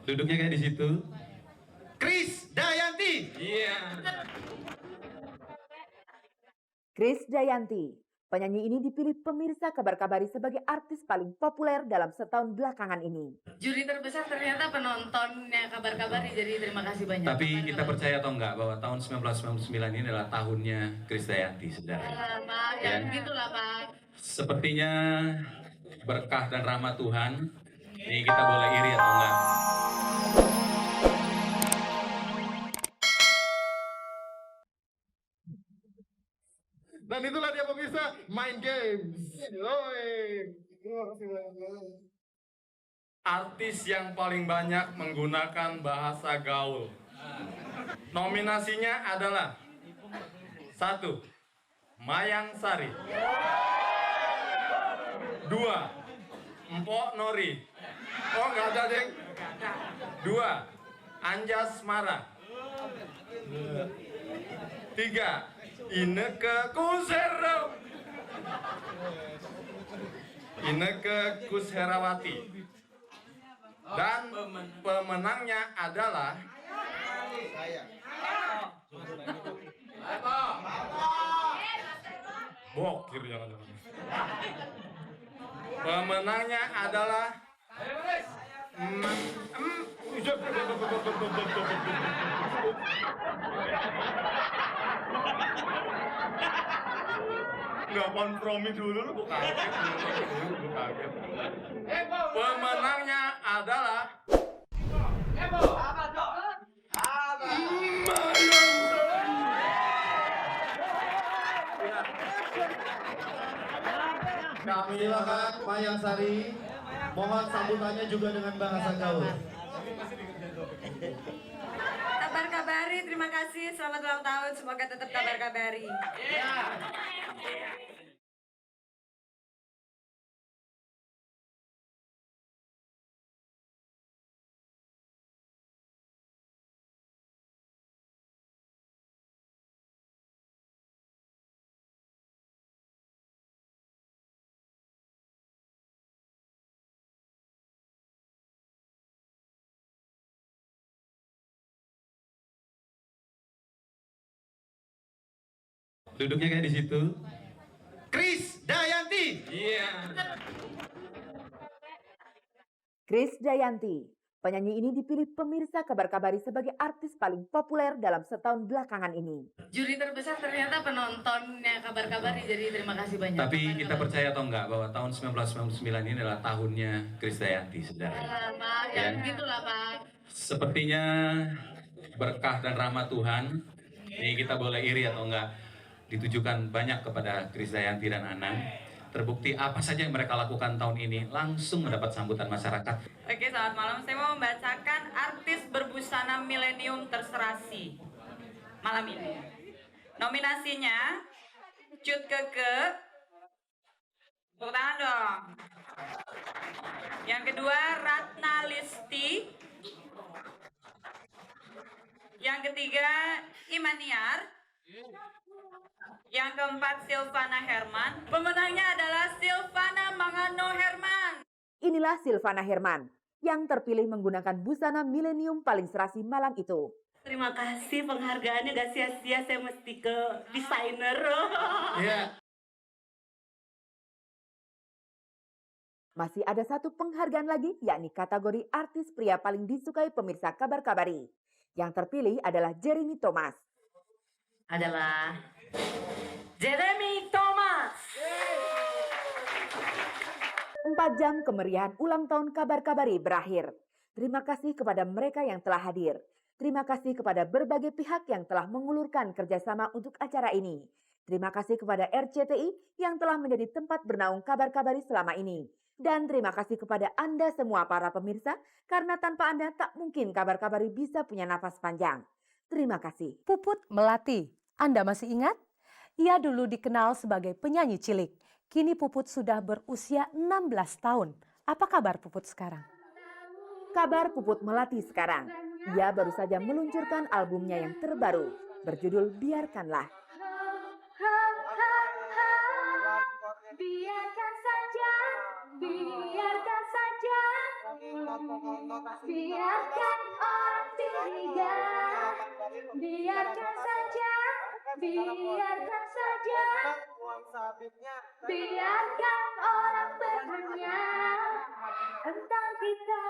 Duduknya kayak di situ. Krisdayanti. Iya. Krisdayanti, penyanyi ini dipilih pemirsa Kabar Kabari sebagai artis paling populer dalam setahun belakangan ini. Juri terbesar ternyata penontonnya Kabar Kabari, jadi terima kasih banyak. Tapi kita percaya atau enggak bahwa tahun 1999 ini adalah tahunnya Krisdayanti, saudara. Pak, ya gitulah Pak. Sepertinya berkah dan rahmat Tuhan. Ini kita boleh iri atau enggak? Dan itulah dia pemirsa, Mind Games. Artis yang paling banyak menggunakan bahasa gaul. Nominasinya adalah 1. Mayang Sari. 2. Mpok Nori. Oh, nggak ada, Deng. 2. Anjas Mara. 3. Inneke Koesherawati. Dan pemenangnya adalah Bokir, jangan-jangan. Pemenangnya adalah nggak kompromi dulu, lu kaget. Pemenangnya adalah Kami silakan Mayang Sari. Mohon sambutannya juga dengan bahasa gaul. Kabar Kabari, terima kasih. Selamat ulang tahun. Semoga tetap Kabar Kabari. duduknya kayak di situ. Krisdayanti. Iya. Krisdayanti, penyanyi ini dipilih pemirsa Kabar Kabari sebagai artis paling populer dalam setahun belakangan ini. Juri terbesar ternyata penontonnya Kabar Kabari, jadi terima kasih banyak. Tapi kita percaya atau enggak bahwa tahun 1999 ini adalah tahunnya Krisdayanti, saudara. Pak, ya gitulah Pak. Sepertinya berkah dan rahmat Tuhan. Ini kita boleh iri atau enggak, ditujukan banyak kepada Krisdayanti dan Anang. Terbukti apa saja yang mereka lakukan tahun ini langsung mendapat sambutan masyarakat. Oke, selamat malam. Saya mau membacakan artis berbusana milenium terserasi malam ini. Nominasinya Cut Keke. Tepuk tangan dong. Yang kedua Ratna Listi. Yang ketiga Imaniar. Yang keempat Silvana Herman. Pemenangnya adalah Silvana Mangano Herman. Inilah Silvana Herman yang terpilih menggunakan busana milenium paling serasi malam itu. Terima kasih penghargaannya, gak sia-sia saya mesti ke desainer. Iya. Masih ada satu penghargaan lagi, yakni kategori artis pria paling disukai pemirsa Kabar Kabari. Yang terpilih adalah Jeremy Thomas. Adalah Jeremy Thomas. 4 jam kemeriahan ulang tahun Kabar Kabari berakhir. Terima kasih kepada mereka yang telah hadir. Terima kasih kepada berbagai pihak yang telah mengulurkan kerjasama untuk acara ini. Terima kasih kepada RCTI yang telah menjadi tempat bernaung Kabar Kabari selama ini. Dan terima kasih kepada Anda semua para pemirsa, karena tanpa Anda tak mungkin Kabar Kabari bisa punya nafas panjang. Terima kasih. Puput Melati, Anda masih ingat? Ia dulu dikenal sebagai penyanyi cilik. Kini Puput sudah berusia 16 tahun. Apa kabar Puput sekarang? Kabar Puput Melati sekarang. Ia baru saja meluncurkan albumnya yang terbaru, berjudul Biarkanlah. Biarkan saja, Biarkan orang curiga, biarkan saja, biarkan saja, biarkan orang bertanya tentang kita.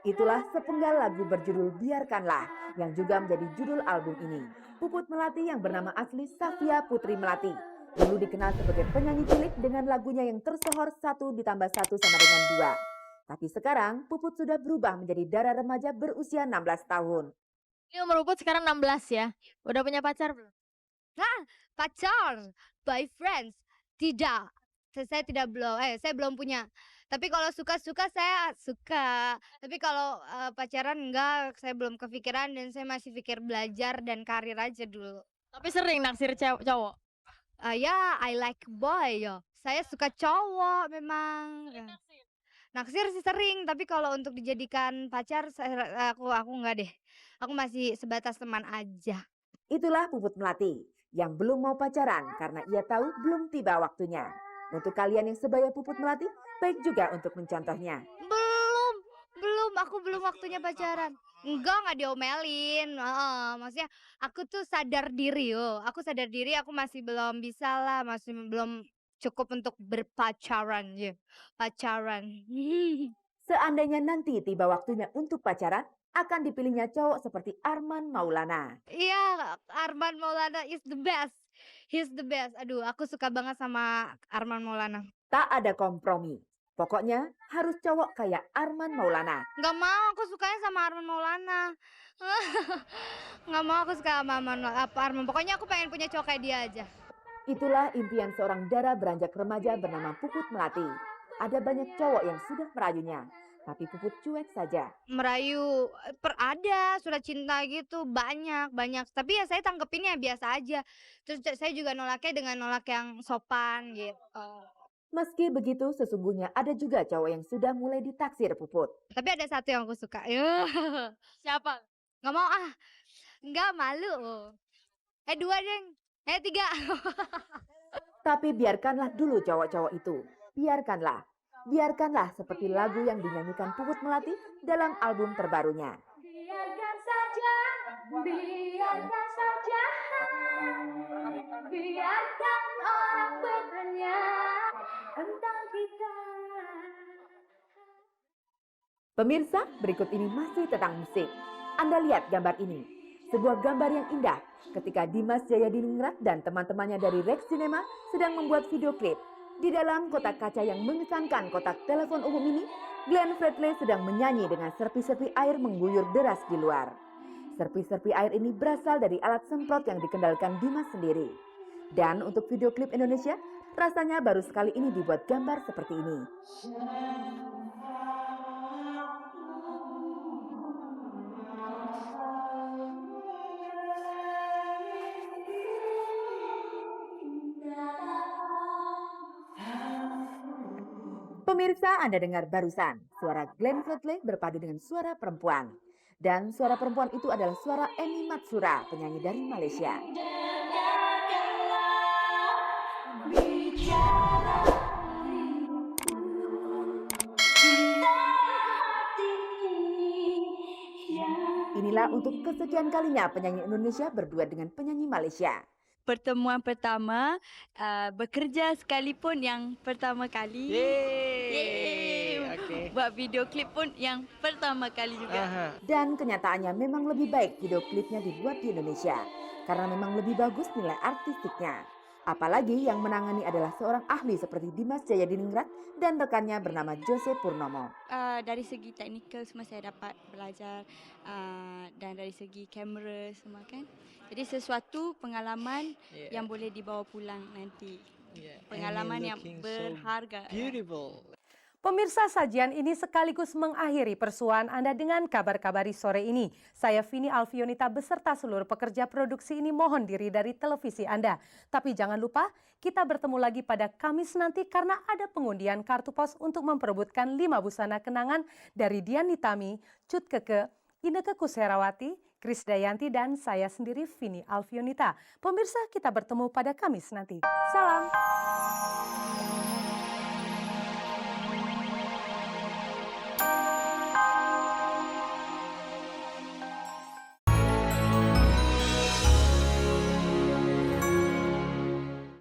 Itulah sepenggal lagu berjudul Biarkanlah yang juga menjadi judul album ini. Puput Melati yang bernama asli Safia Putri Melati. Dulu dikenal sebagai penyanyi cilik dengan lagunya yang tersohor 1 ditambah 1 sama dengan 2. Tapi sekarang Puput sudah berubah menjadi dara remaja berusia 16 tahun. Ini umur Puput sekarang 16 ya. Udah punya pacar belum? Hah? Pacar? Boyfriend? Tidak. Saya tidak belum. Saya belum punya. Tapi kalau suka-suka saya suka. Tapi kalau pacaran enggak, saya belum kepikiran dan saya masih pikir belajar dan karir aja dulu. Tapi sering naksir cowok. Ya, I like boy ya. Saya suka cowok memang. Ya. Naksir sih sering, tapi kalau untuk dijadikan pacar aku enggak deh. Aku masih sebatas teman aja. Itulah Puput Melati yang belum mau pacaran karena ia tahu belum tiba waktunya. Untuk kalian yang sebaya Puput Melati, baik juga untuk mencontohnya. Aku belum waktunya pacaran. Enggak diomelin. Maksudnya aku tuh sadar diri Aku sadar diri aku masih belum bisa lah, masih belum cukup untuk berpacaran ya. Pacaran. Seandainya nanti tiba waktunya untuk pacaran, akan dipilihnya cowok seperti Arman Maulana. Iya, Arman Maulana is the best. He's the best. Aduh, aku suka banget sama Arman Maulana. Tak ada kompromi. Pokoknya harus cowok kayak Arman Maulana. Nggak mau, aku sukanya sama Arman Maulana. Nggak mau aku suka sama Arman. Pokoknya aku pengen punya cowok kayak dia aja. Itulah impian seorang dara beranjak remaja bernama Puput Melati. Ada banyak cowok yang sudah merayunya, tapi Puput cuek saja. Merayu, ada surat cinta gitu, banyak. Tapi ya saya tanggepinnya biasa aja. Terus saya juga nolaknya dengan nolak yang sopan gitu. Meski begitu, sesungguhnya ada juga cowok yang sudah mulai ditaksir Puput. Tapi ada satu yang aku suka. Siapa? Nggak mau nggak malu. 2 deng, 3. Tapi biarkanlah dulu cowok-cowok itu. Biarkanlah. Biarkanlah seperti lagu yang dinyanyikan Puput Melati dalam album terbarunya. Biarkan saja, biarkan saja, biarkan orang bertanya tentang kita. Pemirsa, berikut ini masih tentang musik. Anda lihat gambar ini. Sebuah gambar yang indah ketika Dimas Jayadiningrat dan teman-temannya dari Rex Cinema sedang membuat video klip. Di dalam kotak kaca yang mengesankan kotak telepon umum ini, Glenn Fredly sedang menyanyi dengan serpi-serpi air mengguyur deras di luar. Serpi-serpi air ini berasal dari alat semprot yang dikendalikan Dimas sendiri. Dan untuk video klip Indonesia, rasanya baru sekali ini dibuat gambar seperti ini. Pemirsa, Anda dengar barusan suara Glenn Fredly berpadu dengan suara perempuan. Dan suara perempuan itu adalah suara Emi Matsura, penyanyi dari Malaysia. Inilah untuk kesekian kalinya penyanyi Indonesia berduet dengan penyanyi Malaysia. Pertemuan pertama, bekerja sekalipun yang pertama kali. Yeay. Okay. Buat video klip pun yang pertama kali juga. Dan kenyataannya memang lebih baik video klipnya dibuat di Indonesia. Karena memang lebih bagus nilai artistiknya. Apalagi yang menangani adalah seorang ahli seperti Dimas Jayadiningrat dan rekannya bernama Jose Purnomo. Dari segi teknikal semua saya dapat belajar, dan dari segi kamera semua kan. Jadi sesuatu pengalaman yang boleh dibawa pulang nanti. Pengalaman yang berharga. Beautiful. Pemirsa, sajian ini sekaligus mengakhiri persuaan Anda dengan kabar-kabari sore ini. Saya Vini Alfionita beserta seluruh pekerja produksi ini mohon diri dari televisi Anda. Tapi jangan lupa, kita bertemu lagi pada Kamis nanti karena ada pengundian kartu pos untuk memperebutkan 5 busana kenangan dari Dian Nitami, Cut Keke, Inneke Koesherawati, Krisdayanti, dan saya sendiri Vini Alfionita. Pemirsa, kita bertemu pada Kamis nanti. Salam.